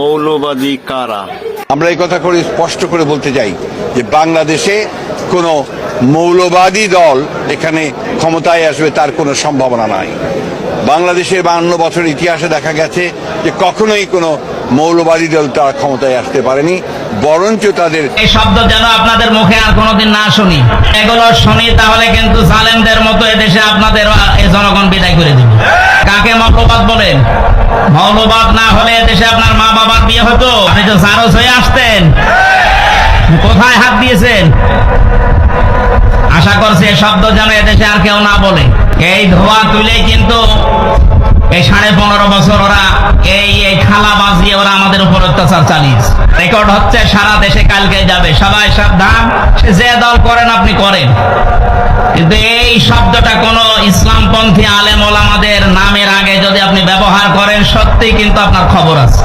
মৌলবাদী কারা? আমরা এই কথা করে স্পষ্ট করে বলতে চাই যে বাংলাদেশে কোনো মৌলবাদী দল এখানে ক্ষমতায় আসবে তার কোনো সম্ভাবনা নাই। বাংলাদেশের 52 বছরের ইতিহাসে দেখা গেছে যে কখনোই কোনো মৌলবাদী দল তারা ক্ষমতায় আসতে পারেনি, বরঞ্চ তাদের এই শব্দ যেন আপনাদের মুখে আর কোনোদিন না শুনি। এগুলো শুনি তাহলে কিন্তু জালেমদের মতো এদেশে আপনাদের এই জনগণ বিদায় করে দিবে। কাকে মৌলবাদ বলেন? মৌলবাদ না হলে এদেশে আপনার মা বাবার বিয়ে হতো? আপনি তো জারজ হয়ে আসতেন। কোথায় হাত দিয়েছেন? আশা করছি এই শব্দ যেন এদেশে আর কেউ না বলে। এই ধোয়া তুলে কিন্তু এই 15.5 বছর ওরা এই খালা বাজিয়ে ওরা আমাদের উপর অত্যাচার চালিয়েছে। রেকর্ড হচ্ছে সারা দেশে, কালকে যাবে। সবাই সাবধান, সে যে দল করেন আপনি করেন, কিন্তু এই শব্দটা কোন ইসলামপন্থী আলেম ওলামাদের নামের আগে যদি আপনি ব্যবহার করেন, সত্যি কিন্তু আপনার খবর আছে।